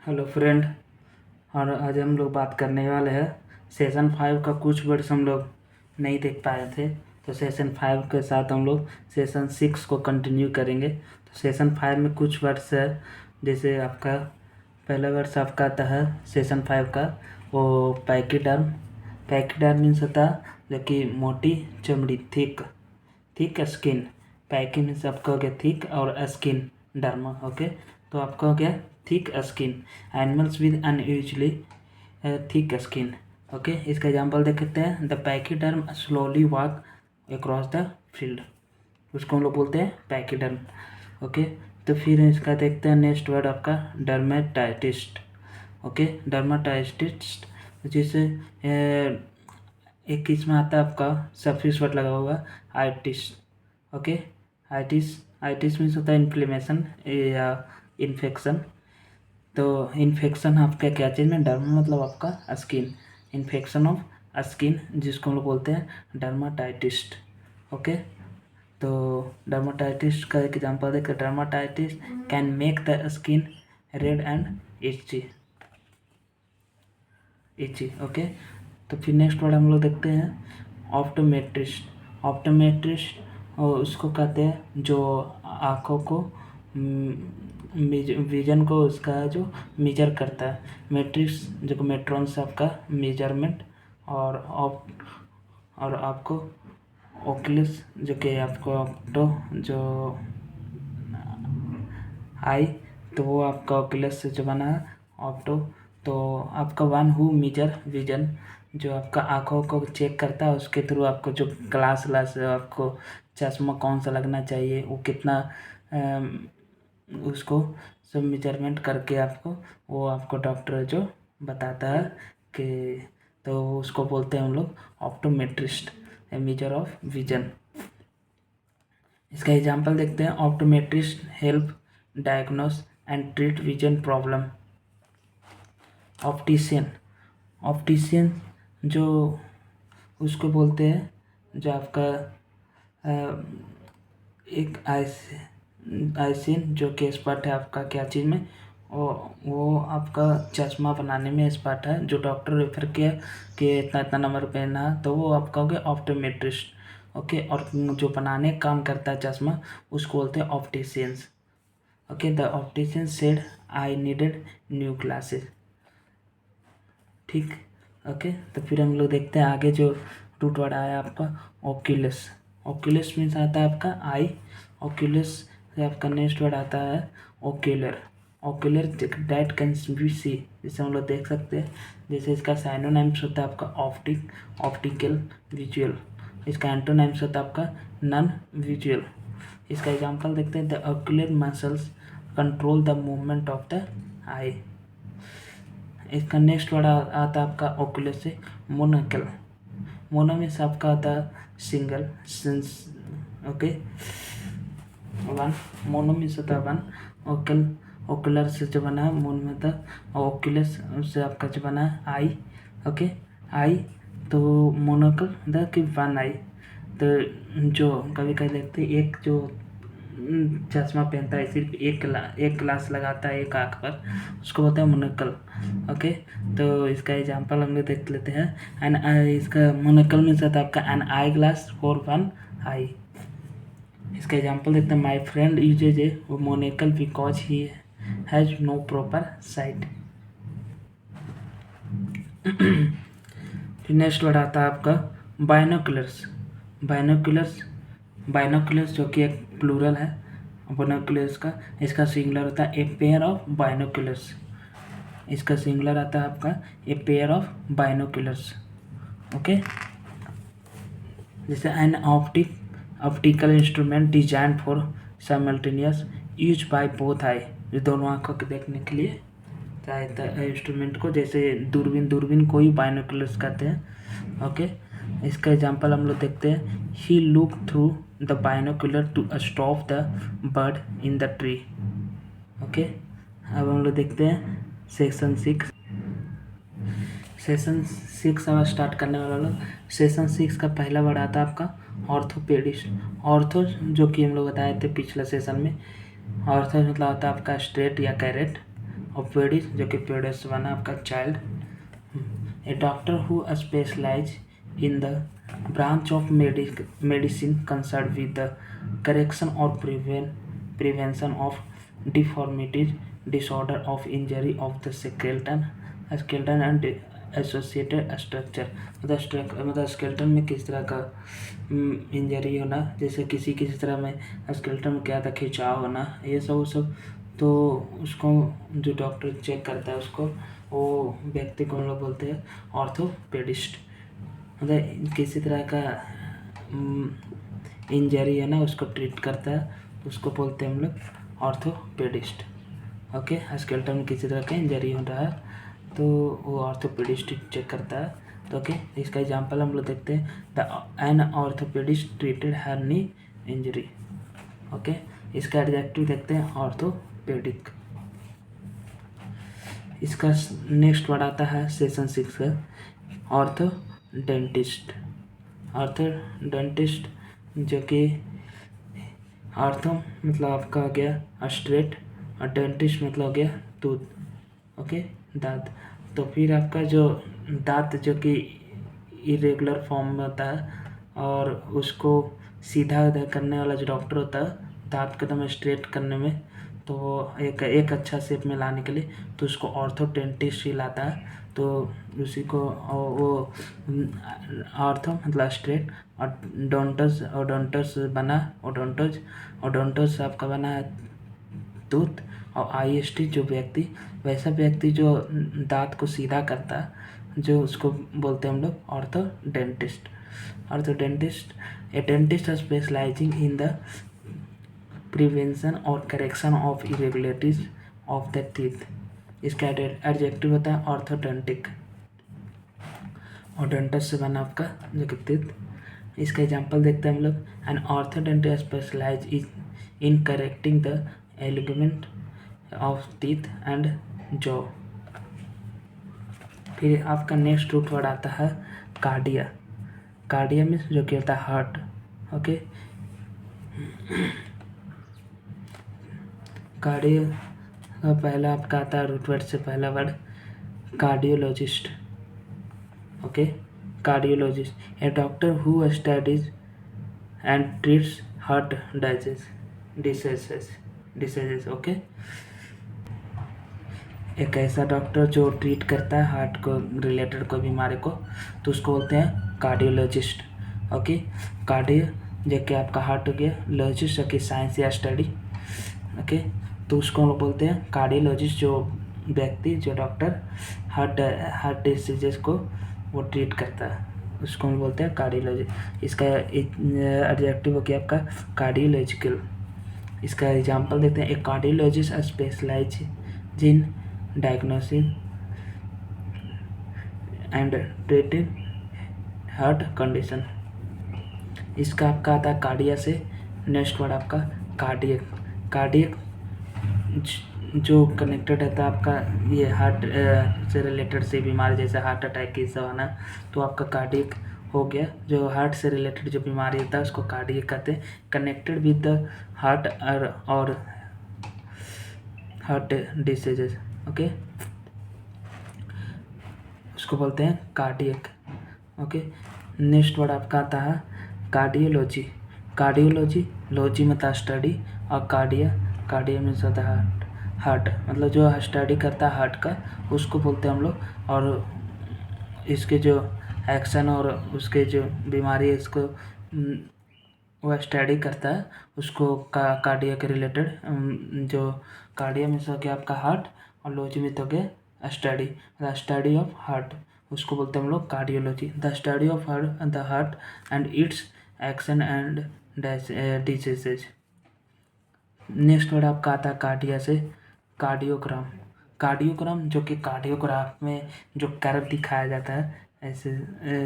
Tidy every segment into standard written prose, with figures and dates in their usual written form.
Hello friend. और आज हम लोग बात करने वाले हैं सेशन 5 का कुछ वर्ड्स हम लोग नहीं देख पाए थे, तो सेशन 5 के साथ हम लोग सेशन 6 को कंटिन्यू करेंगे। तो सेशन 5 में कुछ वर्ड्स है, जैसे आपका पहला वर्ड्स आपका आता है सेशन 5 का, वो पैकीडर्म। पैकीडर्म मीन्स होता है जो कि मोटी चमड़ी, थिक स्किन। पैकी मीन्स आपका हो गया थिक और स्किन डर्मा। ओके, तो आपका हो गया thick skin. Animals with unusually thick skin. Okay, इसका एग्जांपल देखते हैं। The pachyderm slowly walk across the field, उसको हम लोग बोलते हैं पैकीडर्म। ओके, तो फिर इसका देखते हैं नेक्स्ट वर्ड आपका डर्मेटाइटिस्ट। ओके, डर्मेटाइटिस्ट जिसे एक इसमें आता है आपका सफिक्स वर्ड लगा हुआ आइटिस। ओके, आइटिस मीन्स होता है इन्फ्लेमेशन या इन्फेक्शन। तो इन्फेक्शन आपका क्या चीज़ में, डर्मा मतलब आपका स्किन, इन्फेक्शन ऑफ स्किन जिसको हम लोग बोलते हैं डर्माटाइटिस्ट। ओके, तो डर्माटाइटिस का एक एग्जांपल देखते हैं। Dermatitis can make the skin red and itchy. Okay, तो फिर नेक्स्ट वर्ड हम लोग देखते हैं ऑप्टोमेट्रिस्ट। ऑप्टोमेट्रिस्ट और उसको कहते हैं जो आँखों को विजन को उसका जो मेजर करता है। मैट्रिक्स जो मेट्रॉन से आपका मेजरमेंट, और आपको ओक्युलस जो कि आपको ऑप्टो जो आई, तो वो आपका ओक्युलस से जो बना है ऑप्टो। तो आपका वन हु मेजर विजन जो आपका आँखों को चेक करता है, उसके थ्रू आपको जो ग्लास आपको चश्मा कौन सा लगना चाहिए, वो कितना उसको सब मेजरमेंट करके आपको वो आपको डॉक्टर जो बताता है कि, तो उसको बोलते हैं हम लोग optometrist, A measure of vision. इसका एग्जांपल देखते हैं। Optometrist help diagnose and treat vision problem. Optician जो उसको बोलते हैं जो आपका एक आइसिन जो कि एक्सपर्ट है आपका क्या चीज़ में, वो आपका चश्मा बनाने में एक्सपर्ट है, जो डॉक्टर रेफर किया कि इतना इतना नंबर पहना, तो वो आपका हो गया ऑप्टोमेट्रिस्ट। ओके, और जो बनाने का काम करता है चश्मा उसको बोलते हैं opticians. Okay, the optician said I needed new glasses. ठीक, ओके, तो फिर हम लोग देखते हैं आगे जो रूट वर्ड आया आपका ओक्यूलस। ओक्यूलस मीन्स आता है आपका आई। ओक्यूलस से आपका नेक्स्ट वर्ड आता है ocular. Ocular that can be see, जिसे हम लोग देख सकते हैं। जैसे इसका साइनोनाइम्स होता है आपका ऑप्टिकल, विजुअल। इसका एंटोनाइम्स होता है आपका नॉन विजुअल। इसका एग्जांपल देखते हैं। The ocular muscles control the movement of the eye. इसका नेक्स्ट वर्ड आता है आपका ओक्यूलस से मोनोकल। मोनो मीन्स आपका आता है single since. Okay, one. Mono means होता है वन। ओकुलर से जो बना है मोन में था, और ओक्यूलस से आपका जो बना है आई। ओके, आई, तो मोनोकल द कि वन आई। तो जो कभी कभी देखते हैं एक जो चश्मा पहनता है, सिर्फ एक ग्लास लगाता है एक आँख पर, उसको बोलते हैं मोनोकल। ओके, तो इसका एग्जांपल हम लोग देख लेते हैं। एन इसका मोनोकल मीन्स होता है आपका an eye glass for one eye. इसका एग्जांपल देखते हैं। My friend uses a monocle because he has no proper sight. फिर नेक्स्ट वर्ड आता है आपका बाइनोकुलर्स। बाइनोकुलर्स जो कि एक प्लूरल है बाइनोकुलर्स का। इसका सिंगुलर होता है ए पेयर ऑफ बाइनोकुलर्स। इसका सिंगुलर आता है आपका a pair of binoculars. Okay, जैसे an optical instrument design for simultaneous use by both eye, जो दोनों आँखों के देखने के लिए इंस्ट्रूमेंट को, जैसे दूरबीन को ही बाइनोकुलर्स कहते हैं। ओके, इसका एग्जांपल हम लोग देखते हैं। He look through the binocular to stop the bird in the tree. Okay, अब हम लोग देखते हैं सेक्शन 6 अब स्टार्ट करने वाला लोग। सेशन 6 का पहला वर्ड आता है आपका ऑर्थोपेडिस्ट। ऑर्थो जो कि हम लोग बताए थे पिछले सेशन में, ऑर्थो मतलब आता है आपका स्ट्रेट या कैरेट, और पेडिस जो कि पेडिस से बना आपका child. A doctor who specialize in the branch of medicine concerned with the correction or prevention of deformities, disorder of injury of the skeleton and associated structure। मतलब skeleton में किस तरह का इंजरी होना, जैसे किसी किसी तरह में स्केलेटन में क्या था, खिंचाव होना, ये सब तो उसको जो डॉक्टर चेक करता है उसको, वो व्यक्ति को हम लोग बोलते हैं ऑर्थोपेडिस्ट। मतलब किसी तरह का इंजरी है ना, उसको ट्रीट करता है, उसको बोलते हैं हम लोग ऑर्थोपेडिस्ट। ओके, स्केलेटन में किसी तरह का इंजरी हो रहा है तो वो ऑर्थोपेडिस्ट चेक करता है। तो ओके, इसका एग्जांपल हम लोग देखते हैं, an orthopaedist treated her knee injury. Okay, इसका एडजेक्टिव देखते हैं ऑर्थोपेडिक। इसका नेक्स्ट वर्ड आता है सेशन 6 का ऑर्थोडेंटिस्ट। ऑर्थोडेंटिस्ट जो कि ऑर्थो मतलब आपका हो गया स्ट्रेट और डेंटिस्ट मतलब हो गया टूथ। ओके, दांत। तो फिर आपका जो दांत जो कि इरेगुलर फॉर्म में होता है और उसको सीधा करने वाला जो डॉक्टर होता है दांत को एकदम स्ट्रेट करने में, तो वो एक अच्छा शेप में लाने के लिए तो उसको ऑर्थोडेंटिस्ट ही लाता है। तो उसी को वो ऑर्थो मतलब स्ट्रेट और ओडोंटस बना ओडोंटस आपका बना है टूथ, और IST जो व्यक्ति, वैसा व्यक्ति जो दांत को सीधा करता है, जो उसको बोलते हैं हम लोग orthodontist. A dentist specialising in the prevention और correction of irregularities of the teeth. इसका एडजेक्टिव होता है ऑर्थोडेंटिक। ओडोंटस से बना आपका जो कि टीथ। इसका एग्जांपल देखते हैं हम लोग, an orthodontist specialise in correcting the alignment of teeth and jaw. फिर आपका नेक्स्ट रूट वर्ड आता है कार्डिया। कार्डिया में जो कि होता है हार्ट। ओके, कार्डियो का पहला आपका आता है रूट वर्ड से पहला word cardiologist. Okay, cardiologist A doctor who studies and treats heart diseases. Okay, एक ऐसा डॉक्टर जो ट्रीट करता है हार्ट को रिलेटेड कोई बीमारी को, तो उसको बोलते हैं कार्डियोलॉजिस्ट। ओके, कार्डियो जो कि आपका हार्ट हो गया, लॉजिस्ट जो कि साइंस या स्टडी। ओके, तो उसको हम लोग बोलते हैं कार्डियोलॉजिस्ट, जो व्यक्ति जो डॉक्टर हार्ट डिसीजेस को वो ट्रीट करता है, उसको हम बोलते हैं कार्डियोलॉजिस्ट। इसका एडजेक्टिव हो गया आपका कार्डियोलॉजिकल। इसका एग्जांपल देते हैं, a cardiologist specialise in diagnosis and treating heart condition. इसका आपका आता है कार्डिया से। नेक्स्ट वर्ड आपका कार्डियक। कार्डियक जो कनेक्टेड रहता है आपका ये हार्ट से रिलेटेड से बीमारी, जैसे हार्ट अटैक ये सब आना, तो आपका कार्डियक हो गया। जो हार्ट से रिलेटेड जो बीमारी होता है उसको कार्डियक कहते हैं, कनेक्टेड विद द हार्ट और हार्ट डिसीजेस। ओके, उसको बोलते हैं कार्डियक। ओके, नेक्स्ट वर्ड आपका आता है कार्डियोलॉजी। कार्डियोलॉजी, लॉजी मतलब स्टडी, और कार्डिया मीन्स होता है हार्ट, मतलब जो स्टडी करता है हार्ट का, उसको बोलते हैं हम लोग। और इसके जो एक्शन और उसके जो बीमारी है इसको वो स्टडी करता है, उसको कार्डिया के रिलेटेड जो कार्डिया मीन्स हो गया आपका हार्ट, और लॉजी में तो गया study, the study of heart, उसको बोलते हैं हम लोग cardiology. The study of the heart and it's action and diseases. Next word आपका आता है कार्डिया से कार्डियोग्राम। कार्डियोग्राम जो कि कार्डियोग्राफ में जो कर्व दिखाया जाता है, ऐसे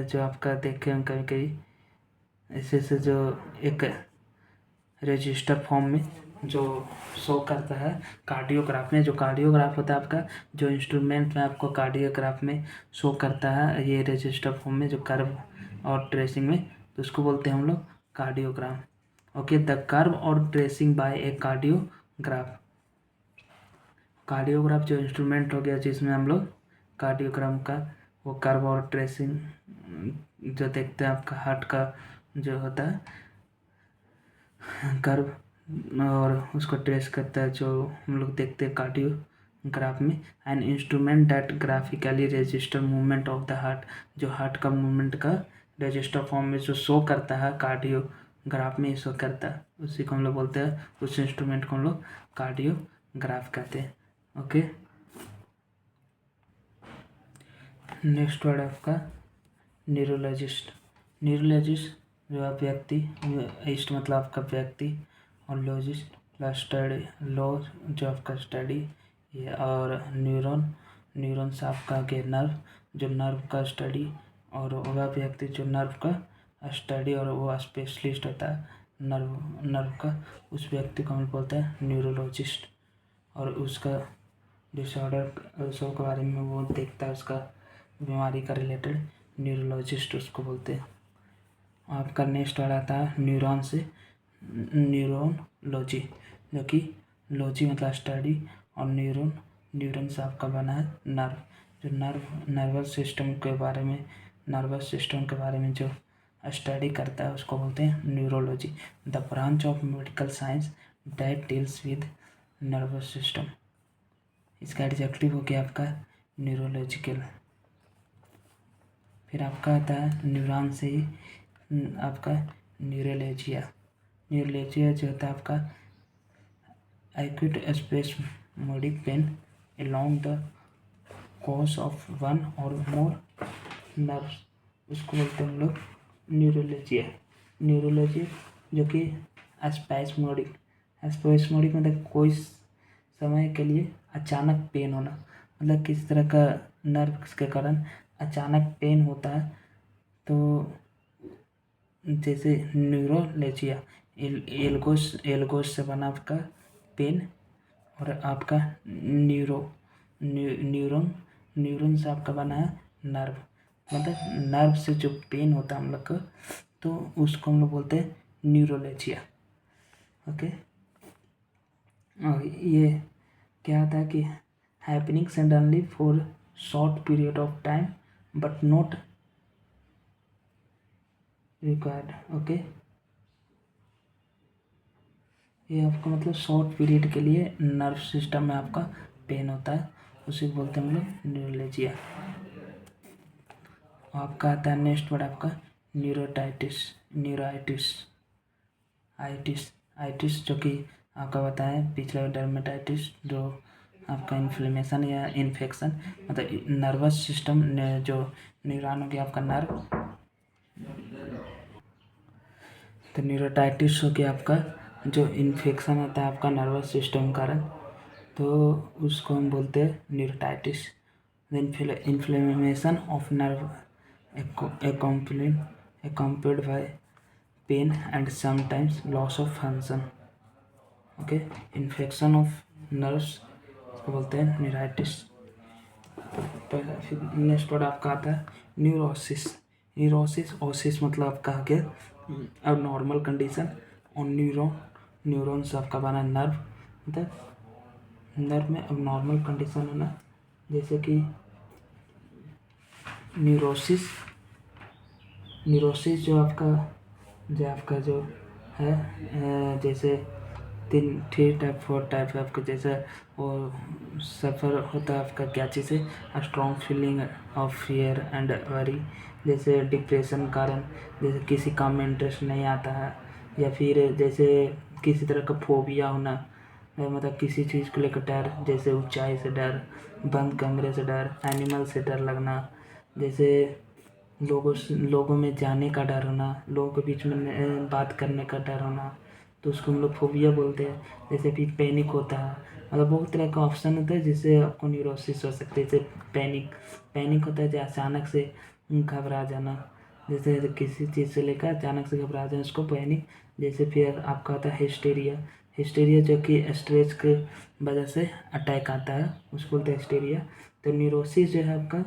जो आपका देखे हम कभी कभी ऐसे जो एक रजिस्टर फॉर्म में जो शो करता है कार्डियोग्राफ में। जो कार्डियोग्राफ होता है आपका जो इंस्ट्रूमेंट में आपको कार्डियोग्राफ में शो करता है ये रजिस्टर फॉर्म में जो कर्व और ट्रेसिंग में, तो उसको बोलते हैं हम लोग कार्डियोग्राम। ओके, द कर्व और ट्रेसिंग बाय ए कार्डियोग्राफ। कार्डियोग्राफ जो इंस्ट्रूमेंट हो गया जिसमें हम लोग कार्डियोग्राम का वो कर्व और ट्रेसिंग जो देखते हैं आपका हार्ट का जो होता है कर्व और उसको ट्रेस करता है जो हम लोग देखते हैं कार्डियोग्राफ में। An instrument that graphically register movement of the heart, जो हार्ट का मूवमेंट का रजिस्टर फॉर्म में जो शो करता है कार्डियोग्राफ में शो करता है, उसी को हम लोग बोलते हैं, उस इंस्ट्रूमेंट को हम लोग कार्डियोग्राफ कहते हैं। ओके, नेक्स्ट वर्ड आपका न्यूरोलॉजिस्ट। न्यूरोलॉजिस्ट जो आप व्यक्ति, इस्ट मतलब आपका व्यक्ति, और लॉजिस्ट स्टडी, लॉ जो आपका स्टडी ये, और न्यूरॉन्स आपका के नर्व, जो नर्व का स्टडी, और वह व्यक्ति जो नर्व का स्टडी और वो स्पेशलिस्ट होता है नर्व का, उस व्यक्ति को हम बोलते हैं न्यूरोलॉजिस्ट। और उसका डिसऑर्डर सब के बारे में वो देखता है, उसका बीमारी का रिलेटेड, न्यूरोलॉजिस्ट उसको बोलते हैं। आपका नेक्स्ट वर्ड आता है न्यूरॉन से, न्यूरोलॉजी, जो कि लॉजी मतलब स्टडी, और न्यूरॉन से आपका बना है नर्व, जो नर्वस सिस्टम के बारे में जो स्टडी करता है उसको बोलते हैं neurology. The branch of medical science that deals with nervous system. इसका एडजेक्टिव हो गया आपका न्यूरोलॉजिकल। फिर आपका आता है न्यूरॉन से ही आपका न्यूरोलॉजिया जो होता है आपका acute spasmodic pain along the course of one or more nerves, उसको बोलते हैं हम लोग न्यूरोलॉजी, जो कि स्पेस्मोडिक मतलब कोई समय के लिए अचानक पेन होना, मतलब किस तरह का नर्व के कारण अचानक पेन होता है, तो जैसे न्यूरोलॉजिया एल्गोस से बना आपका पेन, और आपका न्यूरॉन से आपका बना है नर्व, मतलब नर्व से जो पेन होता है हम लोग का, तो उसको हम लोग बोलते हैं न्यूरोलॉजिया। ओके, और ये क्या होता है कि happening suddenly for short period of time but not required. Okay, ये आपका मतलब शॉर्ट पीरियड के लिए नर्व सिस्टम में आपका पेन होता है, उसी को बोलते हैं हम लोग न्यूरोलॉजिया। आपका आता है नेक्स्ट वर्ड आपका आइटिस, जो कि आपका बताया पिछले डर्मेटाइटिस, जो आपका इन्फ्लेमेशन या इन्फेक्शन, मतलब नर्वस सिस्टम जो न्यूरॉन हो गया आपका नर्व, तो न्यूरोटाइटिस हो गया आपका जो इन्फेक्शन होता है आपका नर्वस सिस्टम कारण, तो उसको हम बोलते हैं neuritis. Inflammation of nerve accompanied by pain and sometimes loss of function। Okay, infection of nerves को बोलते हैं न्यूराइटिस। फिर नेक्स्ट वर्ड आपका आता है न्यूरोसिस मतलब आपका आ गया अब नॉर्मल कंडीशन, और न्यूरॉन्स आपका बना नर्व, मतलब नर्व में अब नॉर्मल कंडीशन होना, जैसे कि न्यूरोसिस जो आपका जो है जैसे 3 टाइप 4 टाइप आपका, जैसे वो सफ़र होता है आपका क्या चीज़ है, strong feeling of fear and worry, जैसे डिप्रेशन कारण, जैसे किसी काम में इंटरेस्ट नहीं आता है, या फिर जैसे किसी तरह का फोबिया होना, मतलब किसी चीज़ को लेकर डर, जैसे ऊंचाई से डर, बंद कमरे से डर, एनिमल से डर लगना, जैसे लोगों में जाने का डर होना, लोगों के बीच में बात करने का डर होना, तो उसको हम लोग फोबिया बोलते हैं। जैसे फिर पैनिक होता है, मतलब बहुत तरह का ऑप्शन होता है जिससे आपको न्यूरोसिस हो सकती है। जैसे पैनिक होता है जो अचानक से घबरा जाना, जैसे किसी चीज़ से लेकर अचानक से घबरा जाना, उसको पैनिक। जैसे फिर आपका आता है हिस्टेरिया जो कि स्ट्रेस के वजह से अटैक आता है, उसको बोलते हैं हिस्टेरिया। तो न्यूरोसिस जो है आपका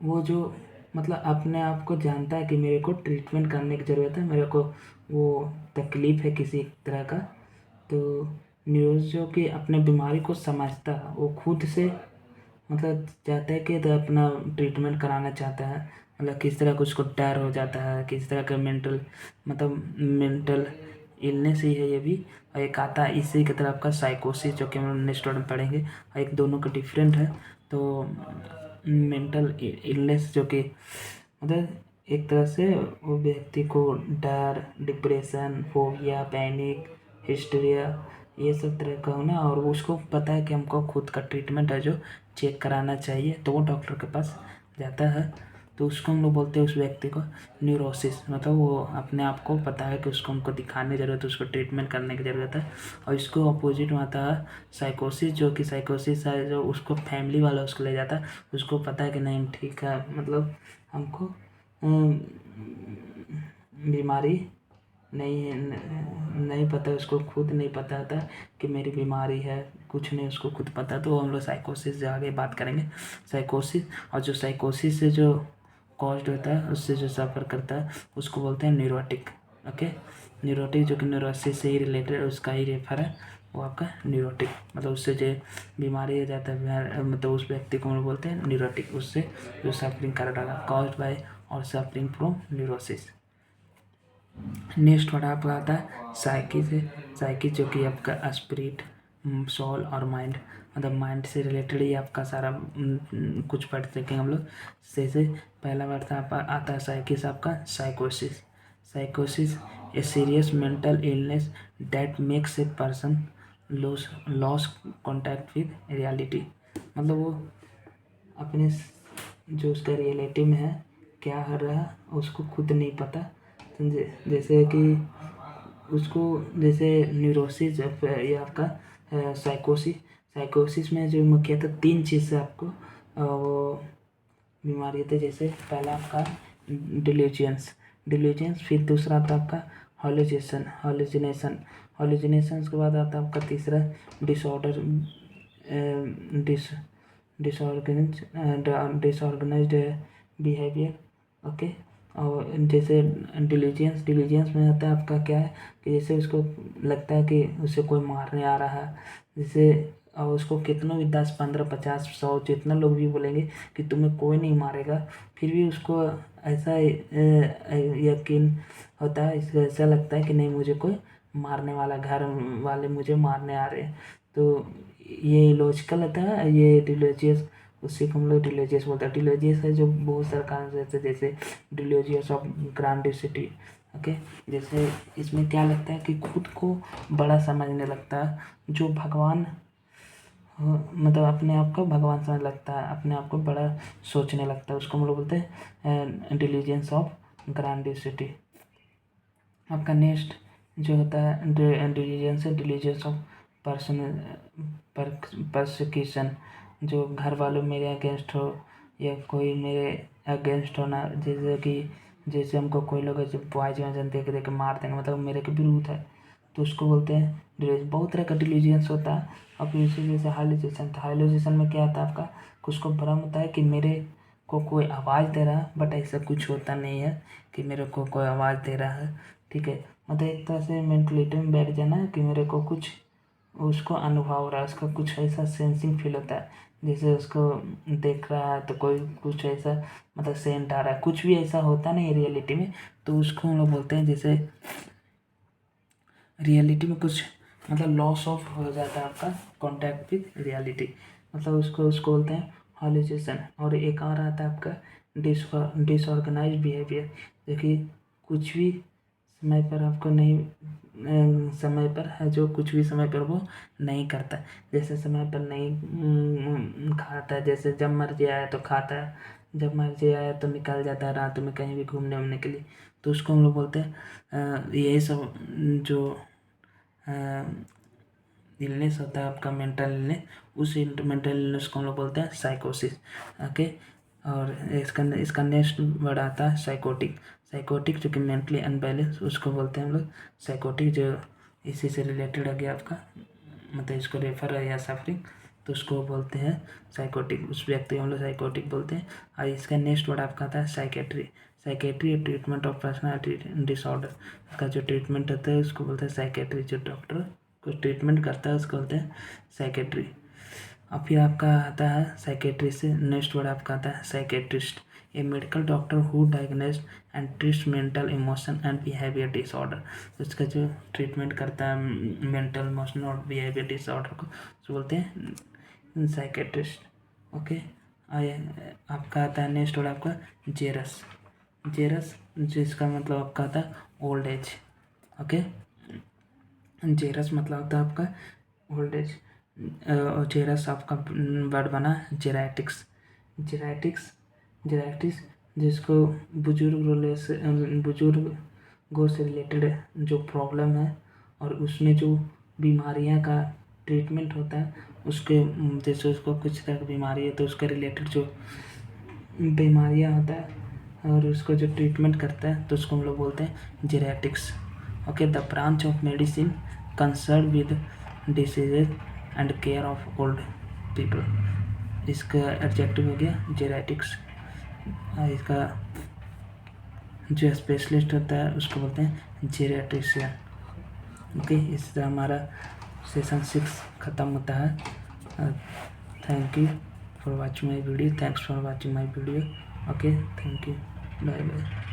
वो जो मतलब अपने आप को जानता है कि मेरे को ट्रीटमेंट करने की ज़रूरत है, मेरे को वो तकलीफ़ है किसी तरह का, तो न्यूरोसिस जो कि अपने बीमारी को समझता है, वो खुद से मतलब चाहता है कि तो अपना ट्रीटमेंट कराना चाहता है, मतलब किस तरह का उसको डर हो जाता है, किस तरह का मेंटल इलनेस ही है ये भी। और एक आता है इसी की तरह आपका साइकोसिस, जो कि हम लोग नेक्स्ट में पढ़ेंगे, और एक दोनों का डिफरेंट है। तो मेंटल इलनेस जो कि मतलब एक तरह से वो व्यक्ति को डर, डिप्रेशन, फोबिया, पैनिक, हिस्टीरिया, ये सब तरह का होना, और वो उसको पता है कि हमको खुद का ट्रीटमेंट है जो चेक कराना चाहिए, तो वो डॉक्टर के पास जाता है। तो उसको हम लोग बोलते हैं उस व्यक्ति को न्यूरोसिस, मतलब वो अपने आप को पता है कि उसको हमको दिखाने की ज़रूरत है, उसको ट्रीटमेंट करने की ज़रूरत है। और इसको अपोजिट में आता है साइकोसिस, जो कि साइकोसिस है जो उसको फैमिली वाला उसको ले जाता है, उसको पता है कि नहीं ठीक है, मतलब हमको बीमारी नहीं है, नहीं पता, उसको खुद नहीं पता था कि मेरी बीमारी है, कुछ नहीं उसको खुद पता। तो हम लोग साइकोसिस से आगे बात करेंगे। साइकोसिस, और जो साइकोसिस से जो कॉज्ड होता है, उससे जो सफ़र करता है, उसको बोलते हैं न्यूरोटिक। ओके, न्यूरोटिक जो कि न्यूरोसिस से ही रिलेटेड, उसका ही रेफर है वो आपका न्यूरोटिक, मतलब उससे जो बीमारी हो जाता है, मतलब उस व्यक्ति को हम लोग बोलते हैं न्यूरोटिक, उससे जो सफरिंग कर रहा है कॉज्ड बाय और suffering from neurosis. Next word आपका आता है साइकी से। साइकी जो कि आपका स्पिरिट, सोल और माइंड, मतलब माइंड से रिलेटेड ही आपका सारा कुछ पढ़ सकेंगे हम लोग। जैसे पहला वर्ड था आपका आता है साइकिस, आपका साइकोसिस। साइकोसिस a serious mental illness that makes a person loss contact with reality, मतलब वो अपने जो उसका रियलिटी में है क्या हो रहा है उसको खुद नहीं पता। समझे, जैसे कि उसको जैसे न्यूरोसिस या आपका साइकोसिस, साइकोसिस में जो मुख्यतः तीन चीज़ से आपको वो बीमारी होती है। जैसे पहला आपका डिलीजेंस, डिलीजेंस, फिर दूसरा आता है आपका हॉलोजिनेशन के बाद आता है आपका तीसरा disorder, dis disorganised behaviour. Okay, और जैसे डिलीजेंस में आता है आपका क्या है कि जैसे उसको लगता है कि उसे कोई मारने आ रहा है, जैसे और उसको कितनों भी 10, 15, 50, 100 जितना लोग भी बोलेंगे कि तुम्हें कोई नहीं मारेगा, फिर भी उसको ऐसा यकीन होता है, इसको ऐसा लगता है कि नहीं मुझे कोई मारने वाला, घर वाले मुझे मारने आ रहे हैं। तो ये लॉजिकल होता है, ये रिलीजियस, उसी को हम लोग रिलीजियस बोलते हैं। रिलीजियस है जो बहुत सारे कारण से, जैसे रिलीजियस ऑफ ग्रांडिसिटी। ओके, जैसे इसमें क्या लगता है कि खुद को बड़ा समझने लगता है, जो भगवान मतलब अपने आप को भगवान समझ लगता है, अपने आप को बड़ा सोचने लगता है, उसको हम लोग बोलते हैं इंटेलिजेंस ऑफ ग्रांडिसिटी। आपका नेक्स्ट जो होता है डिलीजेंस है, डिलीजेंस ऑफ पर्सन परसिक्यूशन, जो घर वालों मेरे अगेंस्ट हो या कोई मेरे अगेंस्ट होना, जैसे कि जैसे हमको कोई लोग ऐसे बॉयज में देख देख के मार देंगे, मतलब मेरे के विरुद्ध है, तो उसको बोलते हैं डिलीजेंस। बहुत तरह का डिलीजेंस होता है। और फिर इसी जैसे हाइलोजेशन, तो हाइलोजेशन में क्या आता है आपका, कुछ को भ्रम होता है कि मेरे को कोई आवाज़ दे रहा है, बट ऐसा कुछ होता नहीं है कि मेरे को कोई आवाज़ दे रहा है। ठीक है, मतलब एक तरह से मेंटलिटी में बैठ जाना है कि मेरे को कुछ उसको अनुभव हो रहा है, उसका कुछ ऐसा सेंसिंग फील होता है, जैसे उसको देख रहा है तो कोई कुछ ऐसा मतलब सेंट आ रहा है, कुछ भी ऐसा होता नहीं रियलिटी में, तो उसको हम लोग बोलते हैं जैसे रियलिटी में कुछ मतलब लॉस ऑफ हो जाता है आपका कॉन्टैक्ट विद रियलिटी, मतलब उसको उसको बोलते हैं हॉलोजेशन। और एक और आता है आपका डिसऑर्गेनाइज बिहेवियर, जो कि कुछ भी समय पर आपको नहीं समय पर है, जो कुछ भी समय पर वो नहीं करता, जैसे समय पर नहीं खाता है, जैसे जब मर्जी आया तो खाता है, जब मर्जी आया तो निकल जाता है रात में कहीं भी घूमने उमने के लिए, तो उसको हम लोग बोलते हैं यही सब जो इलनेस होता है आपका मेंटल इलनेस, उस मेंटल इलनेस को हम लोग बोलते हैं साइकोसिस। ओके, और इसका नेक्स्ट वर्ड आता है साइकोटिक। साइकोटिक जो कि मेंटली अनबैलेंस, उसको बोलते हैं हम लोग साइकोटिक, जो इसी से रिलेटेड आ गया आपका, मतलब इसको रेफर है या सफरिंग, तो उसको बोलते हैं साइकोटिक, उस व्यक्ति को हम लोग साइकोटिक बोलते हैं। और इसका नेक्स्ट वर्ड आपका आता है psychiatry. Psychiatry treatment of personality disorder, इसका जो ट्रीटमेंट होता है उसको बोलते हैं साइकेट्री, जो डॉक्टर को ट्रीटमेंट करता है उसको बोलते हैं साइकेट्री। अब फिर आपका आता है साइकेट्री से नेक्स्ट वर्ड आपका आता है psychiatrist, A medical doctor who diagnose and treats mental emotion and behaviour disorder. उसका जो ट्रीटमेंट करता है मेंटल इमोशनल और बिहेवियर डिसऑर्डर को उसको बोलते हैं साइकेट्रिस्ट। ओके, आपका आता है नेक्स्ट वर्ड आपका जेरस। जेरस जिसका मतलब आपका आता है ओल्ड एज। ओके, जेरस मतलब होता है आपका ओल्ड एज। जेरस आपका वर्ड बना जेराटिक्स। जेराटिक्स जिसको बुजुर्गों से रिलेटेड जो प्रॉब्लम है और उसमें जो बीमारियां का ट्रीटमेंट होता है उसके जैसे उसको कुछ तरह की बीमारी है तो उसके रिलेटेड जो बीमारियां होता है और उसको जो ट्रीटमेंट करता है तो उसको हम लोग बोलते हैं geriatrics. Okay, the branch of medicine concern with diseases and care of old people. इसका एडजेक्टिव हो गया जेरेटिक्स। इसका जो स्पेशलिस्ट होता है उसको बोलते हैं जेरेट्रिशियन। ओके, इस तरह हमारा सेशन 6 ख़त्म होता है। Thank you for watching my video. Thanks for watching my video. Okay, thank you, bye bye.